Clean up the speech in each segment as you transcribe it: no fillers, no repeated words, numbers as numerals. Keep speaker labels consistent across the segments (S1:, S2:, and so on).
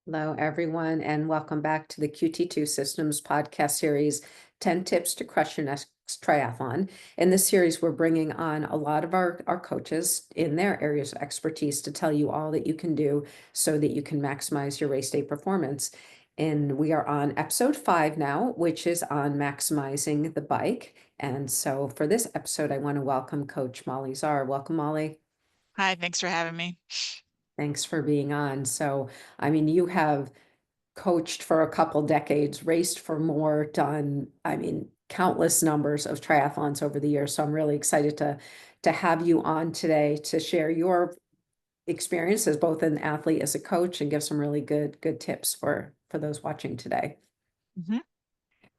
S1: Hello, everyone, and welcome back to the QT2 Systems podcast series, 10 Tips to Crush Your Next Triathlon. In this series, we're bringing on a lot of our coaches in their areas of expertise to tell you all that you can do so that you can maximize your race day performance. And we are on episode 5 now, which is on maximizing the bike. And so for this episode, I want to welcome Coach Molly Zahr. Welcome, Molly.
S2: Hi, thanks for having me.
S1: Thanks for being on. So, I mean, you have coached for a couple decades, raced for more, done, countless numbers of triathlons over the years. So I'm really excited to have you on today to share your experience as both an athlete as a coach and give some really good tips for those watching today.
S2: Mhm.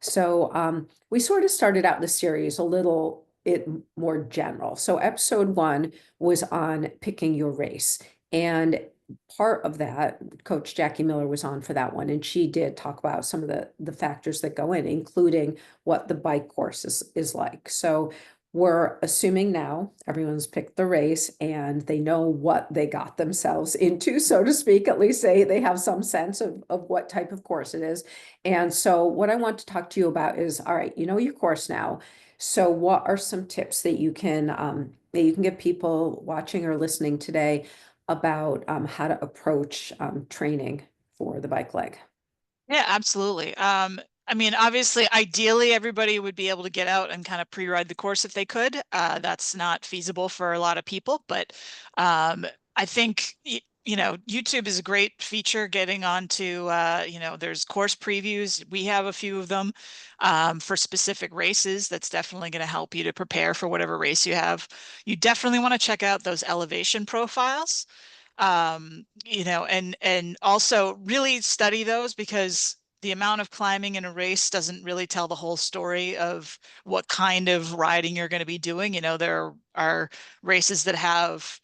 S1: So we sort of started out the series a little bit more general. So episode 1 was on picking your race. And part of that, Coach Jackie Miller was on for that one. And she did talk about some of the factors that go in, including what the bike course is like. So we're assuming now everyone's picked the race and they know what they got themselves into, so to speak. At least they have some sense of what type of course it is. And so what I want to talk to you about is, all right, you know your course now. So what are some tips that you can give people watching or listening today about how to approach training for the bike leg?
S2: Yeah, absolutely. I mean, obviously, ideally, everybody would be able to get out and kind of pre-ride the course if they could. That's not feasible for a lot of people, but I think YouTube is a great feature getting onto, there's course previews. We have a few of them for specific races. That's definitely going to help you to prepare for whatever race you have. You definitely want to check out those elevation profiles. And also really study those, because the amount of climbing in a race doesn't really tell the whole story of what kind of riding you're going to be doing. There are races that have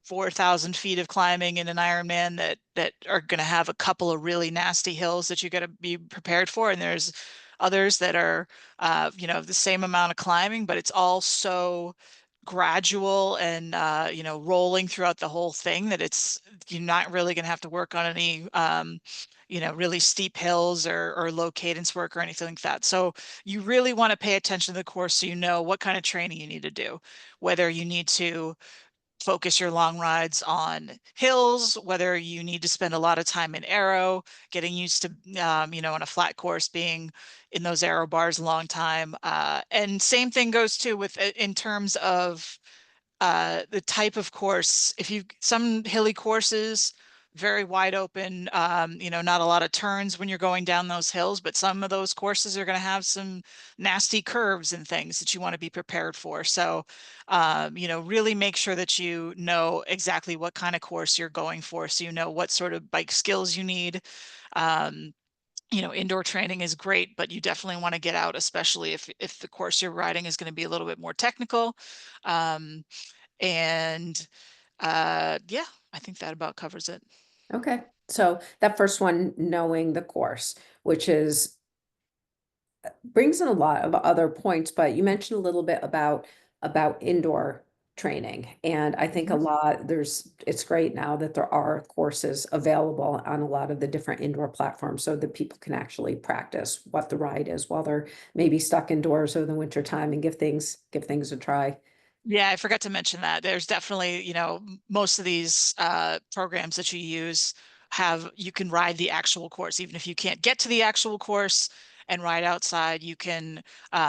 S2: 4,000 feet of climbing in an Ironman that are going to have a couple of really nasty hills that you got to be prepared for, and there's others that are, the same amount of climbing, but it's all so gradual and rolling throughout the whole thing that you're not really going to have to work on any really steep hills or low cadence work or anything like that. So you really want to pay attention to the course so you know what kind of training you need to do, whether you need to focus your long rides on hills, whether you need to spend a lot of time in aero, getting used to, on a flat course, being in those aero bars a long time. And same thing goes too with in terms of the type of course. If you some hilly courses, very wide open, not a lot of turns when you're going down those hills, but some of those courses are going to have some nasty curves and things that you want to be prepared for. So, really make sure that you know exactly what kind of course you're going for, so you know what sort of bike skills you need. Um, Indoor training is great, but you definitely want to get out, especially if the course you're riding is going to be a little bit more technical. Um, and yeah, I think that about covers it.
S1: Okay. So that first one, knowing the course, which is brings in a lot of other points, but you mentioned a little bit about indoor training. And I think a
S2: Mhm.
S1: lot it's great now that there are courses available on a lot of the different indoor platforms so that people can actually practice what the ride is while they're maybe stuck indoors over the winter time and give things a try.
S2: Yeah, I forgot to mention that. There's definitely, most of these programs that you use you can ride the actual course. Even if you can't get to the actual course and ride outside, you can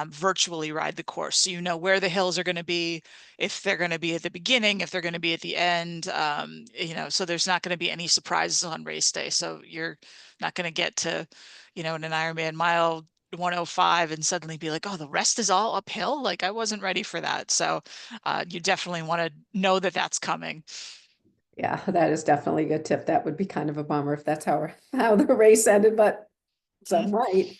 S2: virtually ride the course. So you know where the hills are going to be, if they're going to be at the beginning, if they're going to be at the end, so there's not going to be any surprises on race day. So you're not going to get to, in an Ironman mile 105 and suddenly be like, oh, the rest is all uphill. Like, I wasn't ready for that. So you definitely want to know that that's coming.
S1: Yeah, that is definitely a good tip. That would be kind of a bummer if that's how the race ended, but
S2: Mhm.
S1: some might.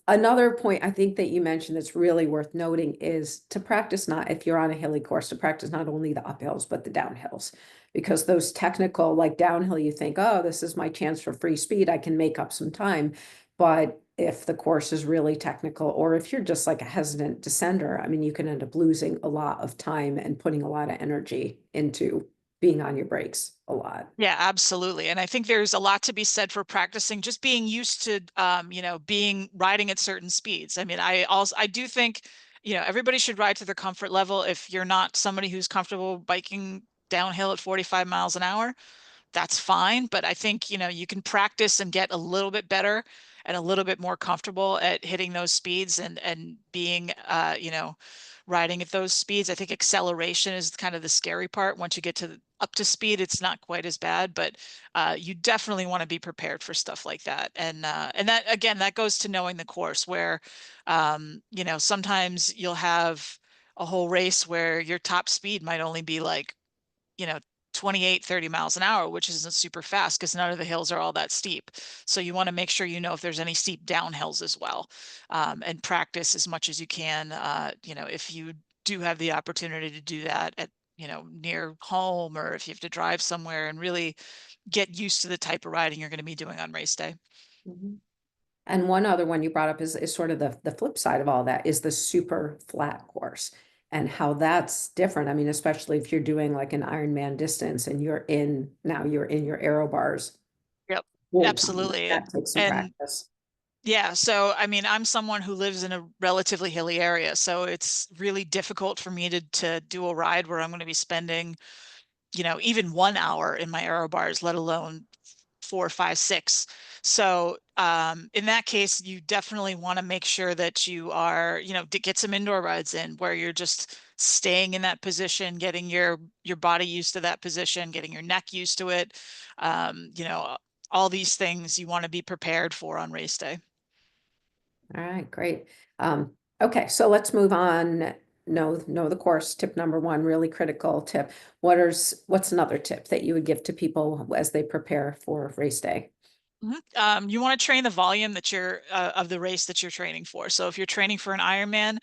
S1: Another point I think that you mentioned that's really worth noting is to practice not, if you're on a hilly course, to practice not only the uphills, but the downhills. Because those technical, like downhill, you think, oh, this is my chance for free speed. I can make up some time. But if the course is really technical, or if you're just like a hesitant descender, I mean, you can end up losing a lot of time and putting a lot of energy into being on your brakes a lot.
S2: Yeah, absolutely. And I think there's a lot to be said for practicing, just being used to, being riding at certain speeds. I mean, I do think, everybody should ride to their comfort level. If you're not somebody who's comfortable biking downhill at 45 miles an hour, that's fine. But I think, you can practice and get a little bit better and a little bit more comfortable at hitting those speeds and being, riding at those speeds. I think acceleration is kind of the scary part. Once you get up to speed, it's not quite as bad, but you definitely want to be prepared for stuff like that. And that, again, that goes to knowing the course where, sometimes you'll have a whole race where your top speed might only be like, you know, 28, 30 miles an hour, which isn't super fast because none of the hills are all that steep. So you want to make sure you know if there's any steep downhills as well, and practice as much as you can. If you do have the opportunity to do that at, near home, or if you have to drive somewhere, and really get used to the type of riding you're going to be doing on race day.
S1: Mhm. And one other one you brought up is sort of the flip side of all that is the super flat course and how that's different. I mean, especially if you're doing like an Ironman distance and you're in your aero bars
S2: Yep,
S1: full time.
S2: absolutely.
S1: That takes some
S2: And
S1: practice.
S2: yeah, so I mean, I'm someone who lives in a relatively hilly area, so it's really difficult for me to do a ride where I'm going to be spending, even 1 hour in my aero bars, let alone 4, 5, 6. So in that case, you definitely want to make sure that you are, to get some indoor rides in where you're just staying in that position, getting your body used to that position, getting your neck used to it. Um, you know, all these things you want to be prepared for on race day.
S1: All right, great. Okay, so let's move on. Know the course. Tip number one, really critical tip. What's another tip that you would give to people as they prepare for race day?
S2: You want to train the volume that you're of the race that you're training for. So if you're training for an Ironman,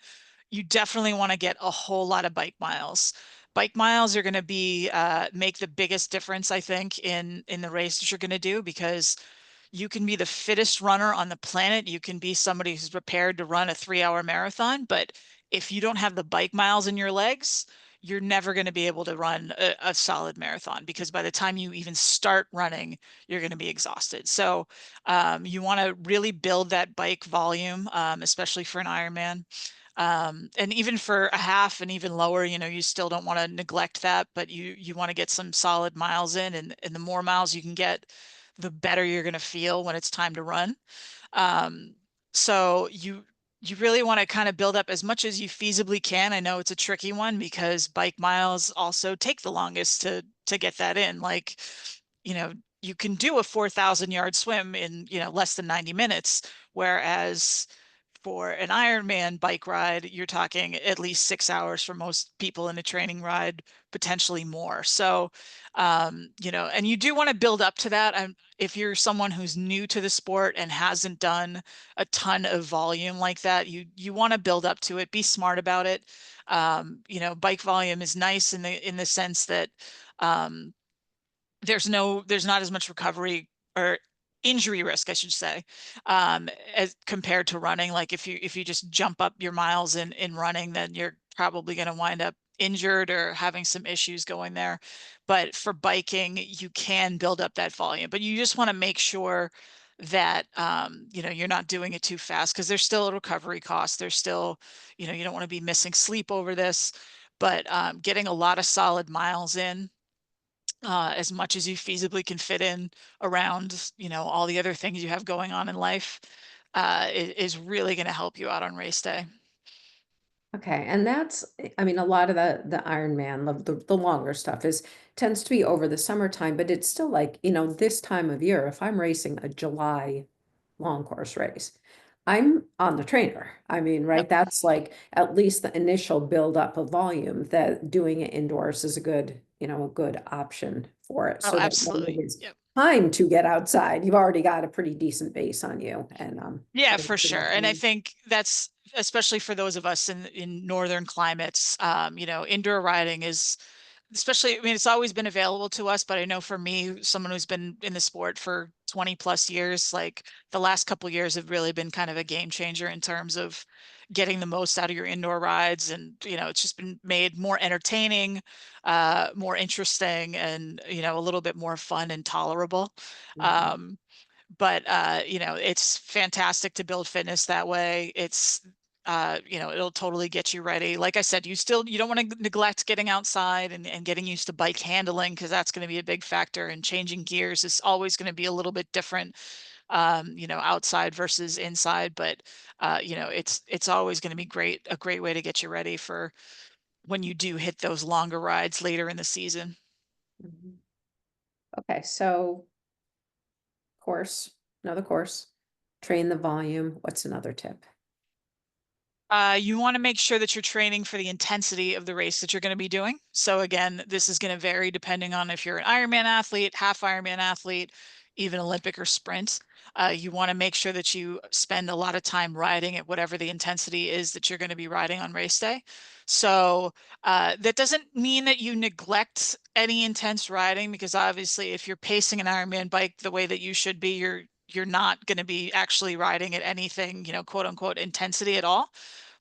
S2: you definitely want to get a whole lot of bike miles. Bike miles are going to be make the biggest difference, I think, in the race that you're going to do, because you can be the fittest runner on the planet. You can be somebody who's prepared to run a 3-hour marathon, but if you don't have the bike miles in your legs, you're never going to be able to run a solid marathon, because by the time you even start running, you're going to be exhausted. So you want to really build that bike volume, especially for an Ironman. And even for a half and even lower, you still don't want to neglect that, but you want to get some solid miles in, and the more miles you can get, the better you're going to feel when it's time to run. Um, so you really want to kind of build up as much as you feasibly can. I know it's a tricky one because bike miles also take the longest to get that in. Like, you can do a 4,000-yard swim in, less than 90 minutes, whereas for an Ironman bike ride, you're talking at least 6 hours for most people in a training ride, potentially more. So, and you do want to build up to that. If you're someone who's new to the sport and hasn't done a ton of volume like that, you want to build up to it. Be smart about it. Bike volume is nice in the sense that um, there's not as much recovery or injury risk, I should say, as compared to running. Like if you just jump up your miles in running, then you're probably going to wind up injured or having some issues going there. But for biking, you can build up that volume, but you just want to make sure that you're not doing it too fast, because there's still a recovery cost. There's still, you don't want to be missing sleep over this, but getting a lot of solid miles in, as much as you feasibly can fit in around, all the other things you have going on in life, is really going to help you out on race day.
S1: Okay, and I mean, a lot of the Ironman, the longer stuff tends to be over the summertime, but it's still like, this time of year, if I'm racing a July long course race, I'm on the trainer. I mean,
S2: Yep.
S1: right? That's like at least the initial buildup of volume that doing it indoors is a good option for it.
S2: Oh,
S1: So that when
S2: absolutely.
S1: it is
S2: Yep.
S1: time to get outside, you've already got a pretty decent base on you and
S2: Yeah,
S1: ready
S2: for
S1: to
S2: sure.
S1: go.
S2: And I think that's especially for those of us in northern climates, indoor riding is especially, I mean, it's always been available to us, but I know for me, someone who's been in the sport for 20 plus years, like the last couple years have really been kind of a game changer in terms of getting the most out of your indoor rides. And, it's just been made more entertaining, more interesting, and, a little bit more fun and tolerable.
S1: Mhm.
S2: Um, but it's fantastic to build fitness that way. It's it'll totally get you ready. Like I said, you don't want to neglect getting outside and getting used to bike handling, because that's going to be a big factor, and changing gears is always going to be a little bit different, outside versus inside. But it's always going to be a great way to get you ready for when you do hit those longer rides later in the season.
S1: Mhm. Okay, so course, another course, train the volume. What's another tip?
S2: You want to make sure that you're training for the intensity of the race that you're going to be doing. So again, this is going to vary depending on if you're an Ironman athlete, half Ironman athlete, even Olympic or sprint. You want to make sure that you spend a lot of time riding at whatever the intensity is that you're going to be riding on race day. So that doesn't mean that you neglect any intense riding, because obviously if you're pacing an Ironman bike the way that you should be, you're not going to be actually riding at anything, quote unquote, intensity at all.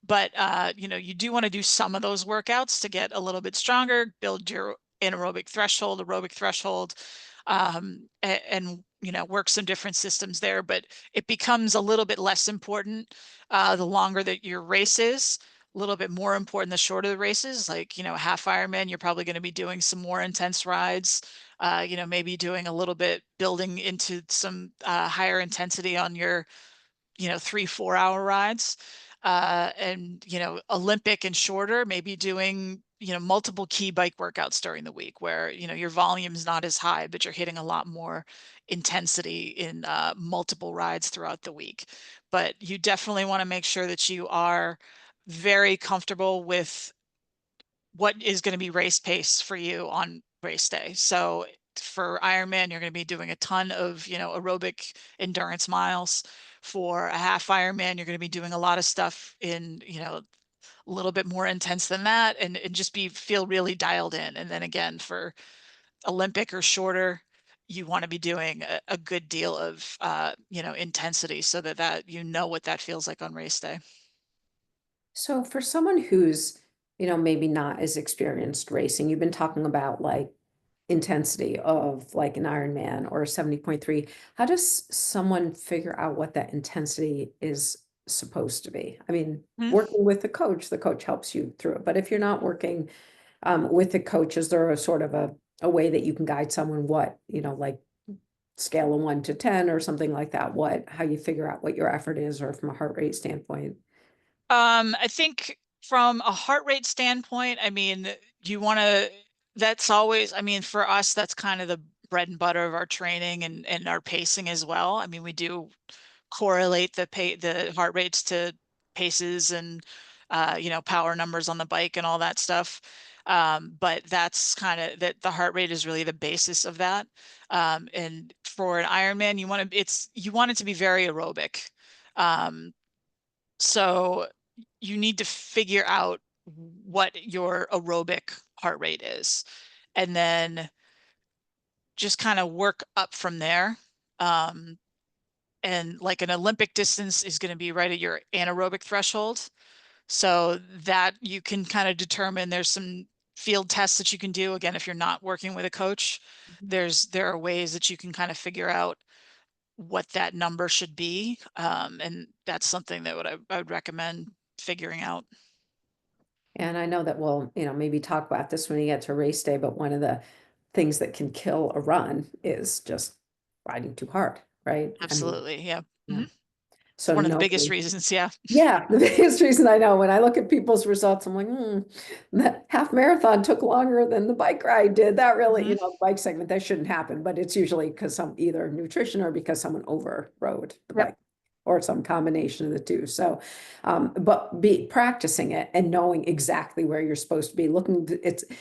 S2: But you do want to do some of those workouts to get a little bit stronger, build your anaerobic threshold, aerobic threshold, and work some different systems there. But it becomes a little bit less important the longer that your race is. A little bit more important the shorter the races. Like, half Ironman, you're probably going to be doing some more intense rides. Maybe doing a little bit, building into some higher intensity on your 3-4 hour rides. And Olympic and shorter, maybe doing multiple key bike workouts during the week, where your volume is not as high, but you're hitting a lot more intensity in multiple rides throughout the week. But you definitely want to make sure that you are very comfortable with what is going to be race pace for you on race day. So for Ironman, you're going to be doing a ton of, aerobic endurance miles. For a half Ironman, you're going to be doing a lot of stuff in, a little bit more intense than that, and just feel really dialed in. And then again, for Olympic or shorter, you want to be doing a good deal of, intensity, so that what that feels like on race day.
S1: So for someone who's, maybe not as experienced racing, you've been talking about like intensity of like an Ironman or a 70.3. How does someone figure out what that intensity is supposed to be? I mean,
S2: Hmm.
S1: working with the coach helps you through it. But if you're not working with the coach, is there a sort of a way that you can guide someone what, like scale of 1 to 10 or something like that, how you figure out what your effort is, or from a heart rate standpoint?
S2: I think from a heart rate standpoint, I mean, you want to, that's always, I mean, for us, that's kind of the bread and butter of our training and our pacing as well. I mean, we do correlate the heart rates to paces and, power numbers on the bike and all that stuff. But that's kind of that the heart rate is really the basis of that. And for an Ironman, you want it to be very aerobic. Um, so you need to figure out what your aerobic heart rate is, and then just kind of work up from there. Um, and like an Olympic distance is going to be right at your anaerobic threshold. So that you can kind of determine. There's some field tests that you can do. Again, if you're not working with a coach, there are ways that you can kind of figure out what that number should be. And that's something that I would recommend figuring out.
S1: And I know that we'll, maybe talk about this when you get to race day, but one of the things that can kill a run is just riding too hard, right? I mean,
S2: Absolutely. Yeah.
S1: yeah.
S2: It's
S1: So
S2: one of the
S1: no,
S2: biggest reasons. Yeah.
S1: yeah, the biggest reason I know when I look at people's results, I'm like, that half marathon took longer than the bike ride did. That really,
S2: Hmm.
S1: bike segment, that shouldn't happen, but it's usually because some either nutrition or because someone overrode the
S2: Yep.
S1: bike or some combination of the two. So, but be practicing it and knowing exactly where you're supposed to be.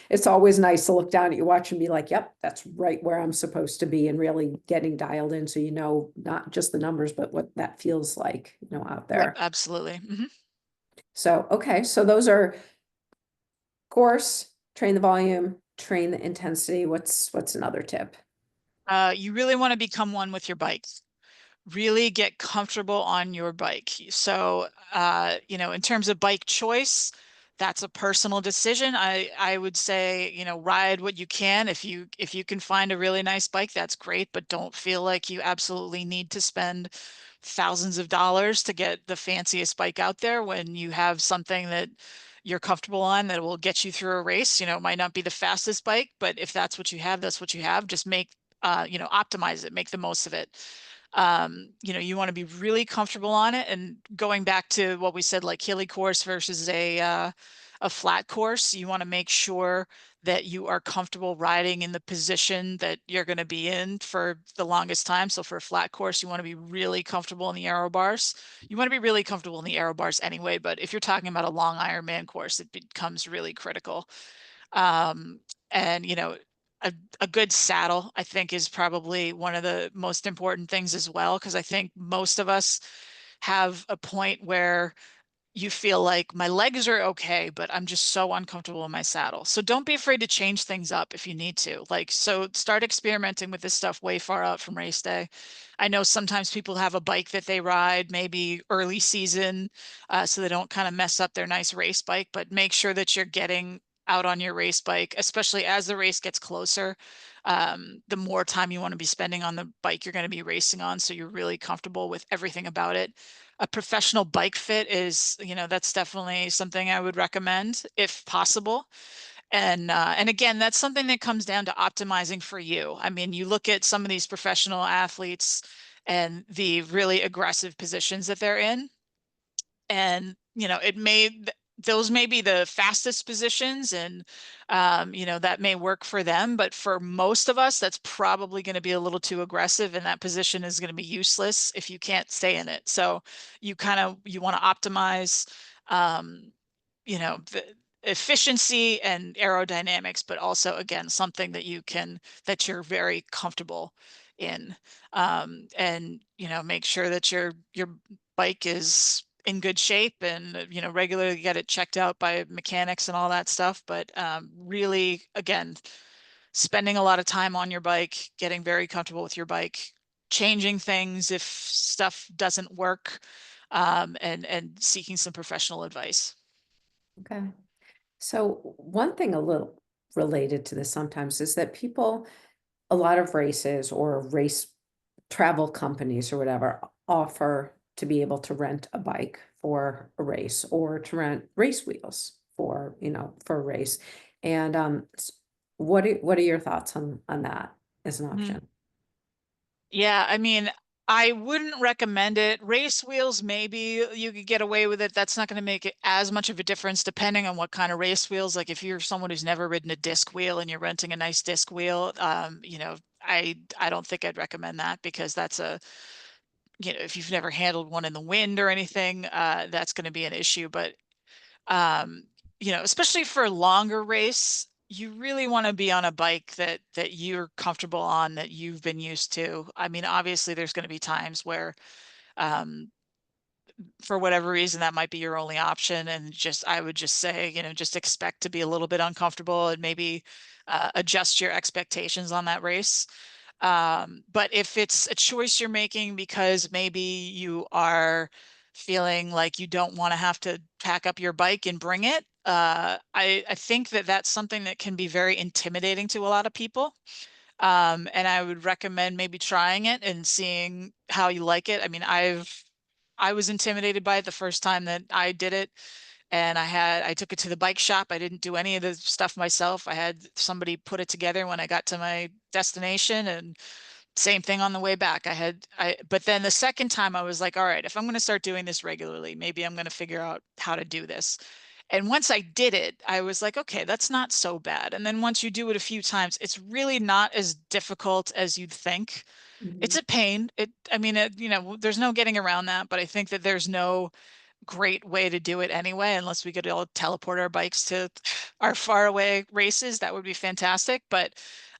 S1: It's always nice to look down at your watch and be like, yep, that's right where I'm supposed to be, and really getting dialed in so not just the numbers, but what that feels like, out
S2: Yep.
S1: there.
S2: Absolutely. Hmm.
S1: So, okay, so those are course, train the volume, train the intensity? What's another tip?
S2: You really want to become one with your bike. Really get comfortable on your bike. So, in terms of bike choice, that's a personal decision. I would say, ride what you can. If you can find a really nice bike, that's great, but don't feel like you absolutely need to spend thousands of dollars to get the fanciest bike out there when you have something that you're comfortable on that will get you through a race. It might not be the fastest bike, but if that's what you have, that's what you have. Just optimize it, make the most of it. You want to be really comfortable on it. And going back to what we said, like hilly course versus a flat course, you want to make sure that you are comfortable riding in the position that you're going to be in for the longest time. So for a flat course, you want to be really comfortable in the aero bars. You want to be really comfortable in the aero bars anyway, but if you're talking about a long Ironman course, it becomes really critical. Um, and a good saddle, I think, is probably one of the most important things as well, because I think most of us have a point where you feel like my legs are okay, but I'm just so uncomfortable in my saddle. So don't be afraid to change things up if you need to. So start experimenting with this stuff way far out from race day. I know sometimes people have a bike that they ride, maybe early season, so they don't kind of mess up their nice race bike, but make sure that you're getting out on your race bike, especially as the race gets closer. The more time you want to be spending on the bike you're going to be racing on, so you're really comfortable with everything about it. A professional bike fit is, that's definitely something I would recommend if possible. And again, that's something that comes down to optimizing for you. I mean, you look at some of these professional athletes and the really aggressive positions that they're in, and those may be the fastest positions, and that may work for them, but for most of us that's probably going to be a little too aggressive, and that position is going to be useless if you can't stay in it. So you want to optimize um, the efficiency and aerodynamics, but also again something that you're very comfortable in. And make sure that your bike is in good shape, and regularly get it checked out by mechanics and all that stuff. But really, again, spending a lot of time on your bike, getting very comfortable with your bike, changing things if stuff doesn't work, and seeking some professional advice.
S1: Okay. So one thing a little related to this sometimes is that people, a lot of races or race travel companies or whatever offer to be able to rent a bike for a race or to rent race wheels for a race. And what are your thoughts on that as an
S2: Mhm.
S1: option?
S2: Yeah, I mean, I wouldn't recommend it. Race wheels, maybe you could get away with it. That's not going to make it as much of a difference depending on what kind of race wheels. Like if you're someone who's never ridden a disc wheel and you're renting a nice disc wheel, I don't think I'd recommend that, because if you've never handled one in the wind or anything, that's going to be an issue. But um, especially for a longer race, you really want to be on a bike that you're comfortable on, that you've been used to. I mean, obviously there's going to be times where um for whatever reason that might be your only option, and I would just say, just expect to be a little bit uncomfortable, and maybe adjust your expectations on that race. But if it's a choice you're making because maybe you are feeling like you don't want to have to pack up your bike and bring it, I think that that's something that can be very intimidating to a lot of people. And I would recommend maybe trying it and seeing how you like it. I mean, I was intimidated by it the first time that I did it, and I took it to the bike shop. I didn't do any of the stuff myself. I had somebody put it together when I got to my destination, and same thing on the way back. But then the second time I was like, all right, if I'm going to start doing this regularly, maybe I'm going to figure out how to do this. And once I did it, I was like, okay, that's not so bad. And then once you do it a few times, it's really not as difficult as you'd think. It's
S1: Mhm.
S2: a pain. I mean, there's no getting around that, but I think that there's no great way to do it anyway, unless we could all teleport our bikes to our faraway races. That would be fantastic. But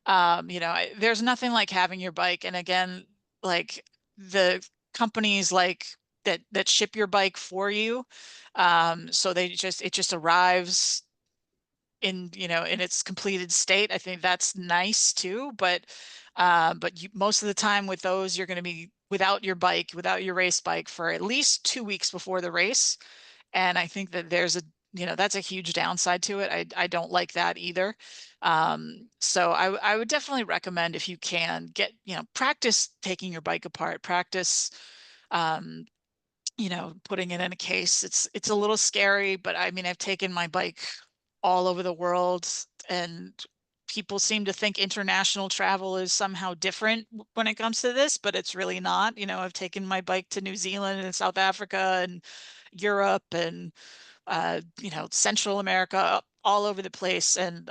S2: there's nothing like having your bike. And again, like the companies like that ship your bike for you, so it just arrives in, in its completed state. I think that's nice too, but most of the time with those, you're going to be without your bike, without your race bike for at least 2 weeks before the race. And I think that that's a huge downside to it. I don't like that either. So I would definitely recommend, if you can, practice taking your bike apart, practice, um, putting it in a case. It's a little scary, but I mean, I've taken my bike all over the world, and people seem to think international travel is somehow different when it comes to this, but it's really not. I've taken my bike to New Zealand and South Africa and Europe and Central America, all over the place. And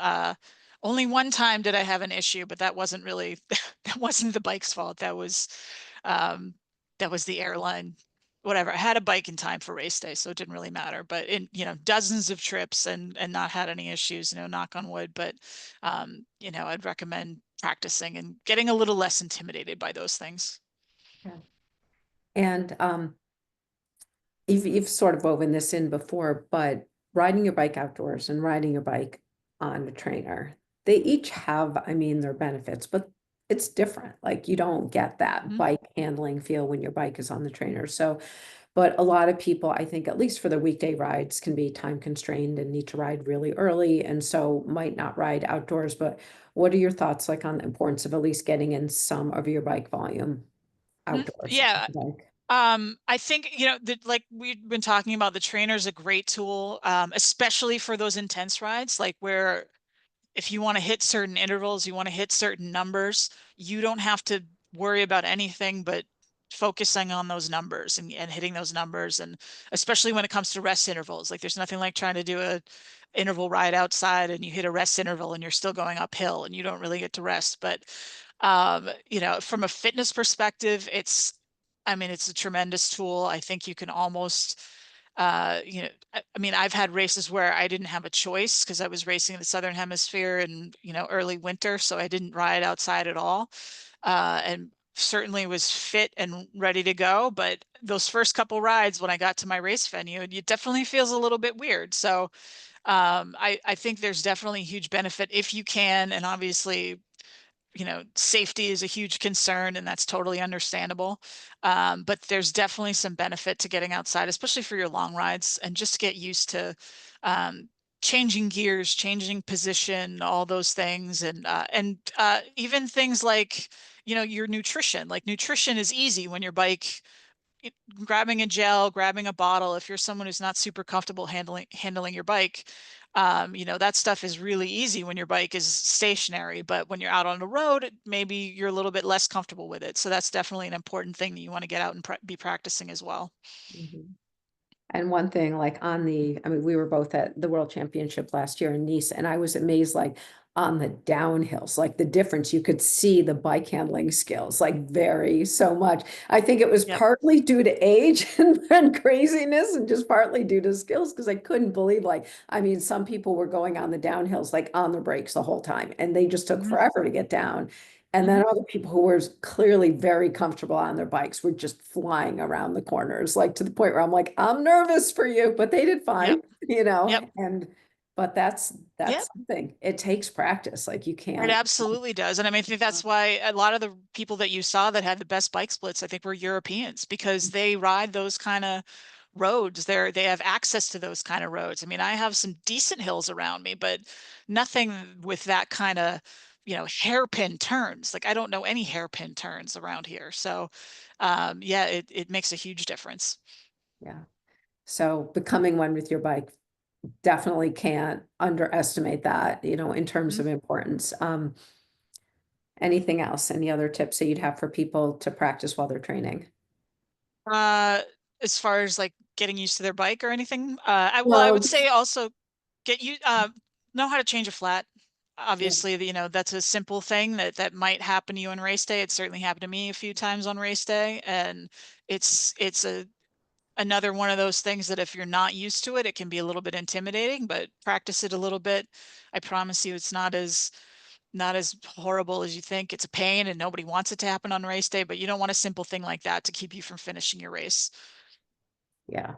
S2: only one time did I have an issue, but that wasn't really that wasn't the bike's fault. Um, that was the airline. Whatever. I had a bike in time for race day, so it didn't really matter. But in dozens of trips and not had any issues. Knock on wood. But I'd recommend practicing and getting a little less intimidated by those things.
S1: Yeah. And you've sort of woven this in before, but riding your bike outdoors and riding your bike on a trainer, they each have, I mean, their benefits, but it's different. Like you don't get that
S2: Mhm.
S1: bike handling feel when your bike is on the trainer. So, but a lot of people, I think, at least for the weekday rides, can be time constrained and need to ride really early, and so might not ride outdoors. But what are your thoughts like on the importance of at least getting in some of your bike volume outdoors on
S2: Yeah.
S1: the bike?
S2: I think, like we've been talking about, the trainer is a great tool, especially for those intense rides, like where if you want to hit certain intervals, you want to hit certain numbers, you don't have to worry about anything but focusing on those numbers and hitting those numbers. And especially when it comes to rest intervals, like there's nothing like trying to do a interval ride outside and you hit a rest interval and you're still going uphill and you don't really get to rest. But from a fitness perspective, I mean, it's a tremendous tool. I think you can almost I mean, I've had races where I didn't have a choice because I was racing in the Southern Hemisphere in, early winter, so I didn't ride outside at all. And certainly was fit and ready to go. But those first couple rides when I got to my race venue, it definitely feels a little bit weird. So I think there's definitely a huge benefit if you can. And obviously, safety is a huge concern, and that's totally understandable. But there's definitely some benefit to getting outside, especially for your long rides, and just get used to um, changing gears, changing position, all those things, and even things like your nutrition. Like nutrition is easy when your bike grabbing a gel, grabbing a bottle, if you're someone who's not super comfortable handling your bike, that stuff is really easy when your bike is stationary. But when you're out on the road, maybe you're a little bit less comfortable with it. So that's definitely an important thing that you want to get out and be practicing as well.
S1: Mhm. And one thing, like on I mean, we were both at the World Championship last year in Nice, and I was amazed, like on the downhills, like the difference, you could see the bike handling skills like vary so much. I think it was
S2: Yep.
S1: partly due to age and craziness, and just partly due to skills, because I couldn't believe, like, I mean, some people were going on the downhills like on the brakes the whole time, and they just took
S2: Hmm.
S1: forever to get down. And then
S2: Hmm.
S1: other people who were clearly very comfortable on their bikes were just flying around the corners, like to the point where I'm like, I'm nervous for you, but they did
S2: Yep.
S1: fine,
S2: Yep.
S1: and but
S2: Yep.
S1: that's something. It takes practice. Like you
S2: It
S1: can't.
S2: absolutely does. And I mean, I think that's why a lot of the people that you saw that had the best bike splits, I think, were Europeans, because they ride those kind of roads. They have access to those kind of roads. I mean, I have some decent hills around me, but nothing with that kind of, hairpin turns. Like I don't know any hairpin turns around here. So yeah, it makes a huge difference.
S1: Yeah. So becoming one with your bike, definitely can't underestimate that, in terms
S2: Mhm.
S1: of importance. Anything else? Any other tips that you'd have for people to practice while they're training?
S2: Uh, as far as like getting used to their bike or anything, I
S1: Well,
S2: would say also get you know how to change a flat.
S1: yeah,
S2: Obviously, that's a simple thing that might happen to you on race day. It certainly happened to me a few times on race day, and it's another one of those things that if you're not used to it, it can be a little bit intimidating, but practice it a little bit. I promise you it's not as horrible as you think. It's a pain and nobody wants it to happen on race day, but you don't want a simple thing like that to keep you from finishing your race.
S1: yeah.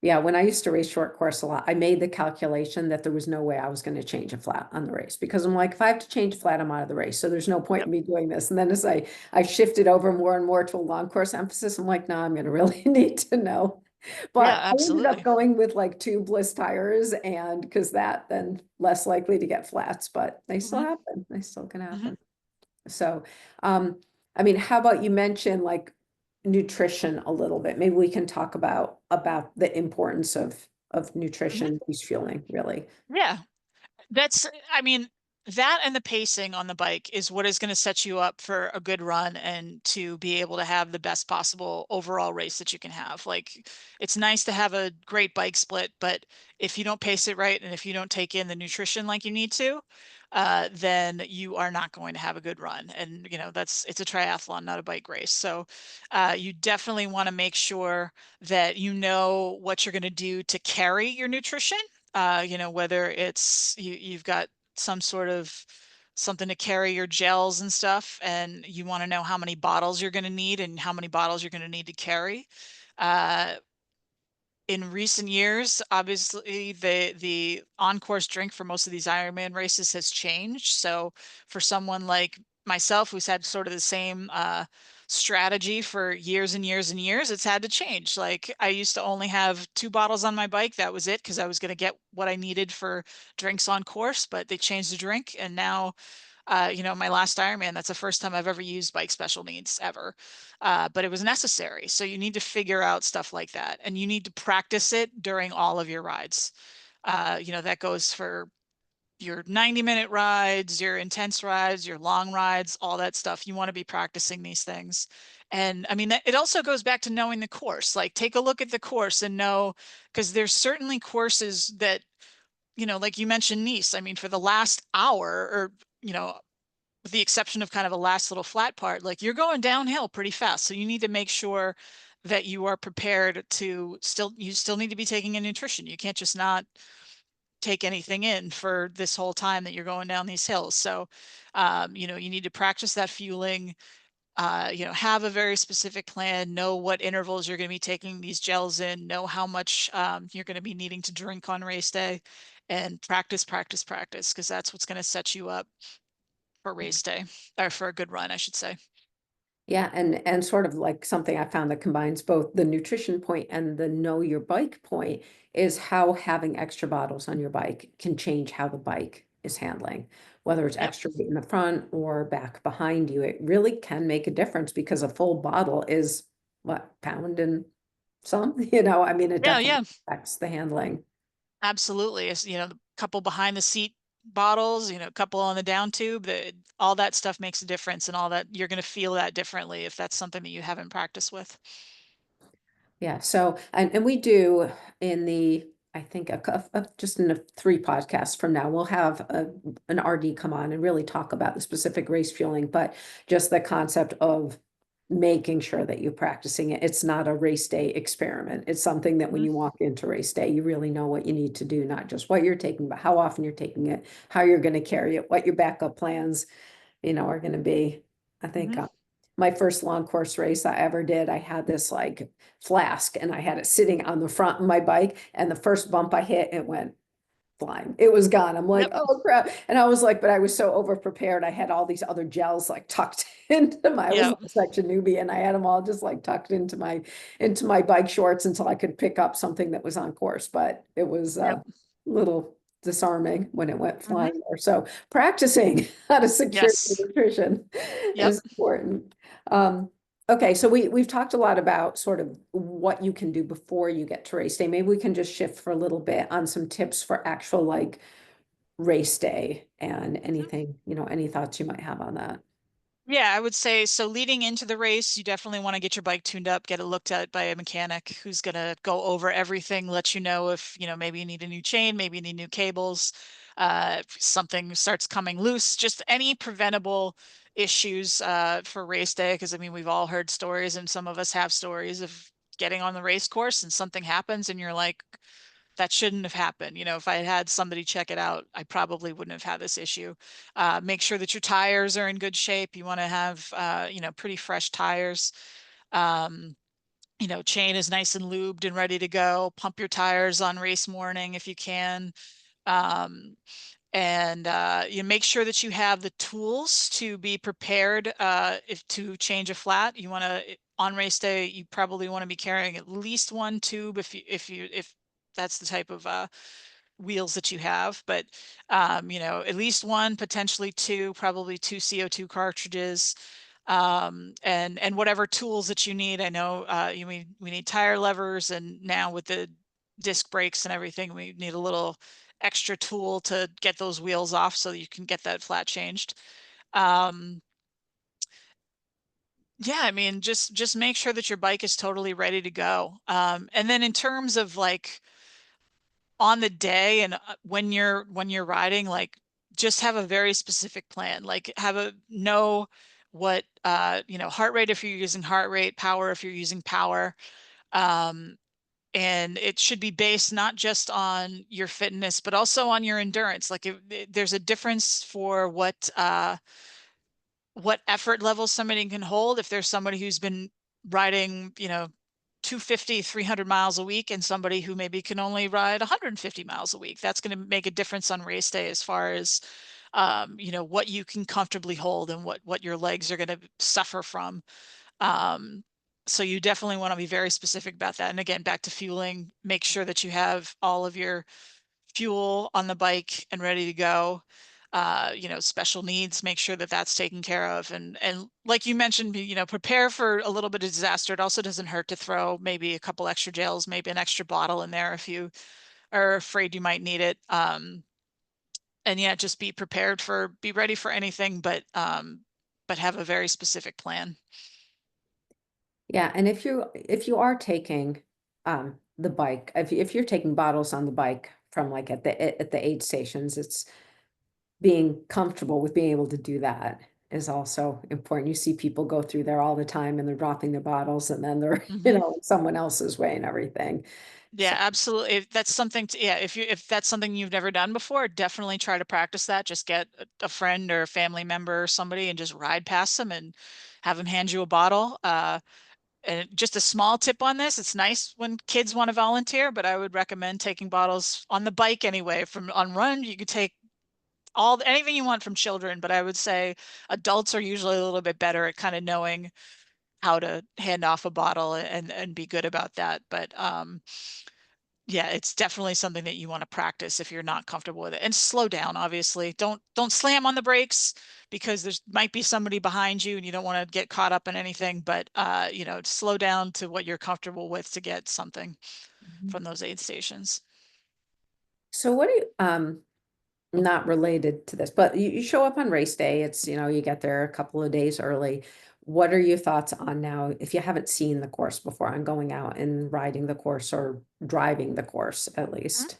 S1: Yeah, when I used to race short course a lot, I made the calculation that there was no way I was going to change a flat on the race because I'm like, if I have to change a flat, I'm out of the race. So there's no point in
S2: Yep.
S1: me doing this. And then as I shifted over more and more to a long course emphasis, I'm like, no, I'm going to really need to know.
S2: Yeah,
S1: But I ended up
S2: absolutely.
S1: going with like tubeless tires and because that then less likely to get flats, but they still
S2: Hmm.
S1: happen. They still can
S2: Hmm.
S1: happen. So, um, I mean, how about you mention like nutrition a little bit? Maybe we can talk about the importance of
S2: Hmm.
S1: nutrition, refueling, really.
S2: Yeah. I mean, that and the pacing on the bike is what is going to set you up for a good run and to be able to have the best possible overall race that you can have. Like, it's nice to have a great bike split, but if you don't pace it right and if you don't take in the nutrition like you need to, then you are not going to have a good run. And, it's a triathlon, not a bike race. So, you definitely want to make sure that you know what you're going to do to carry your nutrition. Whether you've got some sort of something to carry your gels and stuff, and you want to know how many bottles you're going to need and how many bottles you're going to need to carry. Uh, in recent years, obviously the on-course drink for most of these Ironman races has changed. So for someone like myself, who's had sort of the same strategy for years and years and years, it's had to change. Like, I used to only have 2 bottles on my bike. That was it, because I was going to get what I needed for drinks on course, but they changed the drink. And now, my last Ironman, that's the first time I've ever used bike special needs ever. But it was necessary. So you need to figure out stuff like that, and you need to practice it during all of your rides. That goes for your 90-minute rides, your intense rides, your long rides, all that stuff. You want to be practicing these things. And I mean, it also goes back to knowing the course. Like, take a look at the course and know, because there's certainly courses that, like you mentioned Nice. I mean, for the last hour, or, with the exception of kind of a last little flat part, like, you're going downhill pretty fast. So you need to make sure that you are prepared to you still need to be taking in nutrition. You can't just not take anything in for this whole time that you're going down these hills. So, you need to practice that fueling, have a very specific plan, know what intervals you're going to be taking these gels in, know how much you're going to be needing to drink on race day, and practice, practice, practice, because that's what's going to set you up for race day, or for a good run, I should say.
S1: Yeah, and sort of like something I found that combines both the nutrition point and the know your bike point is how having extra bottles on your bike can change how the bike is handling, whether it's
S2: Yep.
S1: extra weight in the front or back behind you. It really can make a difference because a full bottle is what, pound and some, I mean, it
S2: Yeah,
S1: definitely
S2: yeah,
S1: affects the handling.
S2: absolutely. It's, the couple behind the seat bottles, a couple on the down tube, all that stuff makes a difference, and all that, you're going to feel that differently if that's something that you haven't practiced with.
S1: Yeah, so and we do in the I think just in the 3 podcasts from now we'll have an RD come on and really talk about the specific race fueling, but just the concept of making sure that you're practicing it. It's not a race day experiment. It's something that when
S2: Mhm.
S1: you walk into race day, you really know what you need to do, not just what you're taking, but how often you're taking it, how you're going to carry it, what your backup plans are going to be. I think
S2: Mhm.
S1: my first long course race I ever did, I had this like flask and I had it sitting on the front of my bike. And the first bump I hit, it went flying. It was gone. I'm like,
S2: Yep.
S1: oh crap. And I was like, but I was so over prepared. I had all these other gels like tucked into I was
S2: Yep.
S1: like such a newbie and I had them all just like tucked into my bike shorts until I could pick up something that was on course. But it was
S2: Yep.
S1: a little disarming when it went
S2: Mhm.
S1: flying there. So practicing how to secure your
S2: Yes.
S1: nutrition
S2: Yep.
S1: is important. Um, Okay, so we've talked a lot about sort of what you can do before you get to race day. Maybe we can just shift for a little bit on some tips for actual like race day and
S2: Mhm.
S1: anything, any thoughts you might have on that.
S2: Yeah, I would say so. Leading into the race, you definitely want to get your bike tuned up, get it looked at by a mechanic who's going to go over everything, let you know if, maybe you need a new chain, maybe you need new cables, if something starts coming loose, just any preventable issues for race day. Because I mean, we've all heard stories, and some of us have stories of getting on the race course and something happens, and you're like, that shouldn't have happened. If I had had somebody check it out, I probably wouldn't have had this issue. Make sure that your tires are in good shape. You want to have, pretty fresh tires. Um, chain is nice and lubed and ready to go. Pump your tires on race morning if you can. Um, and you make sure that you have the tools to be prepared if to change a flat. You want to on race day, you probably want to be carrying at least one tube if that's the type of wheels that you have, but at least one, potentially two, probably two CO2 cartridges, and whatever tools that you need. I know we need tire levers, and now with the disc brakes and everything, we need a little extra tool to get those wheels off so you can get that flat changed. Um, yeah, I mean, just make sure that your bike is totally ready to go. And then in terms of like on the day and when you're riding, like just have a very specific plan. Like know what heart rate if you're using heart rate, power if you're using power. Um, and it should be based not just on your fitness, but also on your endurance. Like there's a difference for what effort level somebody can hold. If there's somebody who's been riding, 250, 300 miles a week, and somebody who maybe can only ride 150 miles a week, that's going to make a difference on race day as far as, what you can comfortably hold and what your legs are going to suffer from. Um, so you definitely want to be very specific about that. And again, back to fueling, make sure that you have all of your fuel on the bike and ready to go. Special needs, make sure that that's taken care of. And like you mentioned, prepare for a little bit of disaster. It also doesn't hurt to throw maybe a couple extra gels, maybe an extra bottle in there if you are afraid you might need it. And yeah, just be ready for anything, but have a very specific plan.
S1: Yeah, and if you are taking the bike, if you're taking bottles on the bike from like at the aid stations, it's being comfortable with being able to do that is also important. You see people go through there all the time and they're dropping their bottles and then they're,
S2: Mhm.
S1: someone else's way and everything.
S2: Yeah,
S1: So,
S2: absolutely. If that's something to, yeah, if that's something you've never done before, definitely try to practice that. Just get a friend or a family member or somebody and just ride past them and have them hand you a bottle. And just a small tip on this, it's nice when kids want to volunteer, but I would recommend taking bottles on the bike anyway. From on run, you could take anything you want from children, but I would say adults are usually a little bit better at kind of knowing how to hand off a bottle and be good about that. But yeah, it's definitely something that you want to practice if you're not comfortable with it. And slow down, obviously. Don't slam on the brakes because there's might be somebody behind you and you don't want to get caught up in anything, but slow down to what you're comfortable with to get something from those aid stations.
S1: so what do you, not related to this, but you show up on race day. It's, you get there a couple of days early. What are your thoughts on now, if you haven't seen the course before, on going out and riding the course or driving the course at least?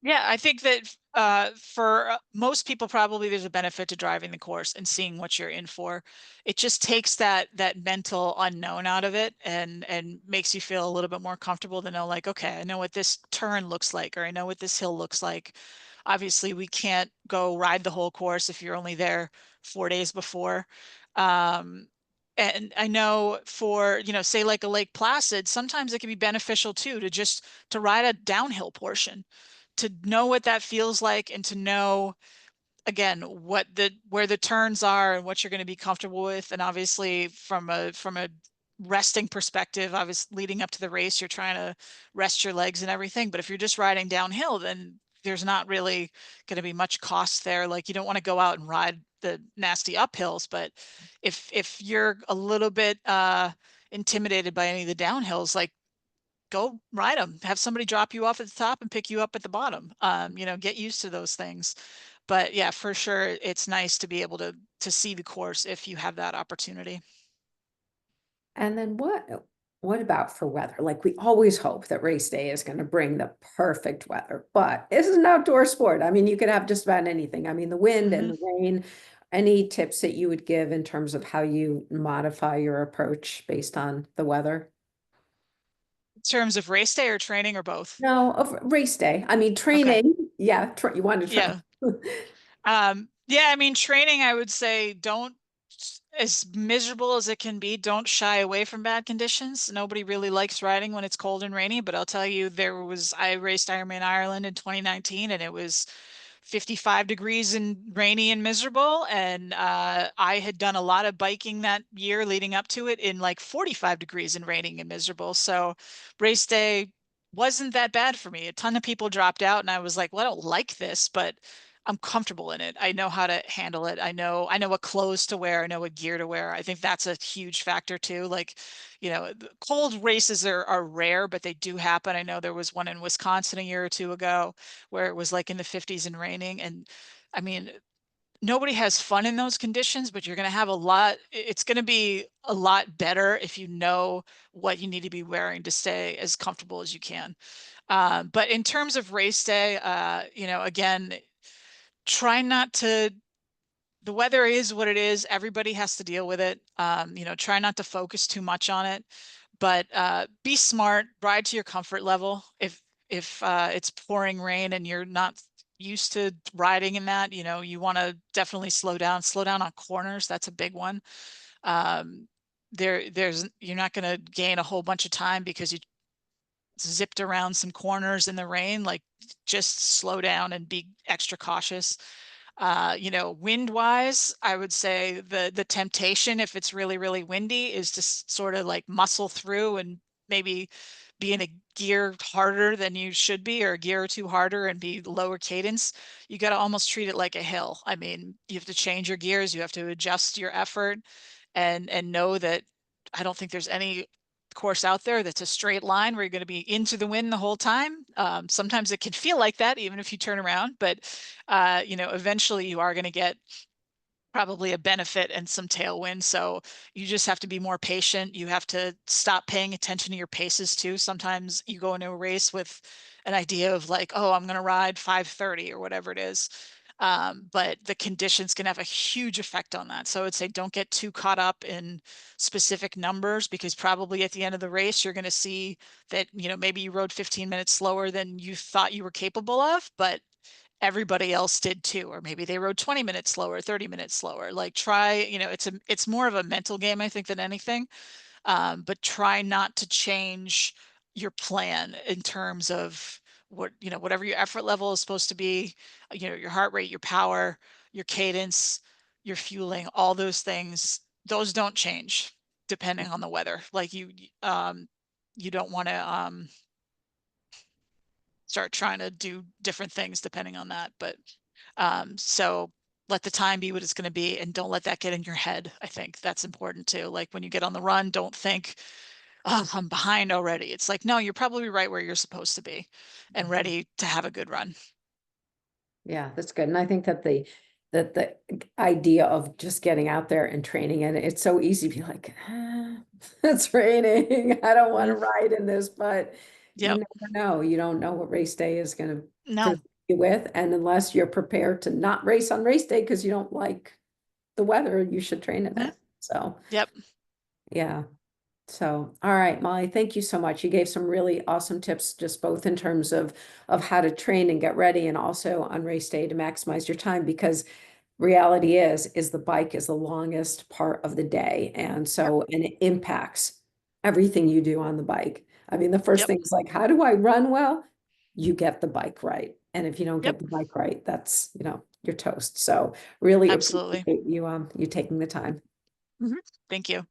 S2: Yeah, I think that for most people, probably there's a benefit to driving the course and seeing what you're in for. It just takes that mental unknown out of it and makes you feel a little bit more comfortable to know, like, okay, I know what this turn looks like, or I know what this hill looks like. Obviously, we can't go ride the whole course if you're only there 4 days before. Um, and I know for, say like a Lake Placid, sometimes it can be beneficial too to ride a downhill portion, to know what that feels like and to know again where the turns are and what you're going to be comfortable with. And obviously from a resting perspective, obviously leading up to the race, you're trying to rest your legs and everything. But if you're just riding downhill, then there's not really going to be much cost there. Like you don't want to go out and ride the nasty uphills, but if you're a little bit intimidated by any of the downhills, like go ride them. Have somebody drop you off at the top and pick you up at the bottom. Get used to those things. But yeah, for sure, it's nice to be able to see the course if you have that opportunity.
S1: And then what about for weather? Like we always hope that race day is going to bring the perfect weather, but this is an outdoor sport. I mean, you could have just about anything. I mean, the wind and
S2: Hmm.
S1: the rain. Any tips that you would give in terms of how you modify your approach based on the weather?
S2: In terms of race day or training or both.
S1: No, of race day. I mean,
S2: Okay.
S1: training. Yeah, you want to train.
S2: Yeah. Yeah, I mean, training, I would say as miserable as it can be, don't shy away from bad conditions. Nobody really likes riding when it's cold and rainy, but I'll tell you, I raced Ironman Ireland in 2019 and it was 55 degrees and rainy and miserable. And I had done a lot of biking that year leading up to it in like 45 degrees and raining and miserable. So race day wasn't that bad for me. A ton of people dropped out and I was like, well, I don't like this, but I'm comfortable in it. I know how to handle it. I know what clothes to wear. I know what gear to wear. I think that's a huge factor too. Like, cold races are rare, but they do happen. I know there was one in Wisconsin a year or two ago where it was like in the 50s and raining. And I mean, nobody has fun in those conditions, but you're going to have it's going to be a lot better if you know what you need to be wearing to stay as comfortable as you can. But in terms of race day, again, try not to, the weather is what it is. Everybody has to deal with it. Try not to focus too much on it, but be smart, ride to your comfort level. If it's pouring rain and you're not used to riding in that, you want to definitely slow down on corners. That's a big one. Um, you're not going to gain a whole bunch of time because you zipped around some corners in the rain. Like, just slow down and be extra cautious. Wind wise, I would say the temptation, if it's really, really windy, is to sort of like muscle through and maybe be in a gear harder than you should be, or a gear or two harder and be lower cadence. You got to almost treat it like a hill. I mean, you have to change your gears, you have to adjust your effort, and know that I don't think there's any course out there that's a straight line where you're going to be into the wind the whole time. Sometimes it can feel like that, even if you turn around, but eventually you are going to get probably a benefit and some tailwind. So you just have to be more patient. You have to stop paying attention to your paces too. Sometimes you go into a race with an idea of like, oh, I'm going to ride 5:30 or whatever it is. But the conditions can have a huge effect on that. So I would say don't get too caught up in specific numbers, because probably at the end of the race, you're going to see that, maybe you rode 15 minutes slower than you thought you were capable of, but everybody else did too, or maybe they rode 20 minutes slower, 30 minutes slower. Like, it's more of a mental game, I think, than anything. But try not to change your plan in terms of whatever your effort level is supposed to be, your heart rate, your power, your cadence, your fueling, all those things, those don't change depending on the weather. Like, you don't want to start trying to do different things depending on that. But so let the time be what it's going to be, and don't let that get in your head. I think that's important too. Like, when you get on the run, don't think, oh, I'm behind already. It's like, no, you're probably right where you're supposed to be and ready to have a good run.
S1: Yeah, that's good. And I think that the idea of just getting out there and training, and it's so easy to be like, it's raining. I don't want to
S2: Mhm.
S1: ride in this, but you
S2: Yep.
S1: never know. You don't know what race day is going to
S2: No.
S1: present you with. And unless you're prepared to not race on race day because you don't like the weather, you should train in
S2: Mhm.
S1: it. So
S2: Yep.
S1: yeah. So, all right, Molly, thank you so much. You gave some really awesome tips, just both in terms of how to train and get ready, and also on race day to maximize your time, because reality is the bike is the longest part of the day. And
S2: Yep.
S1: so, and it impacts everything you do on the bike. I mean, the first
S2: Yep.
S1: thing is like, how do I run well? You get the bike right. And if you don't
S2: Yep.
S1: get the bike right, that's, you're toast. So really
S2: Absolutely.
S1: appreciate you taking the time.
S2: Mhm. Thank you.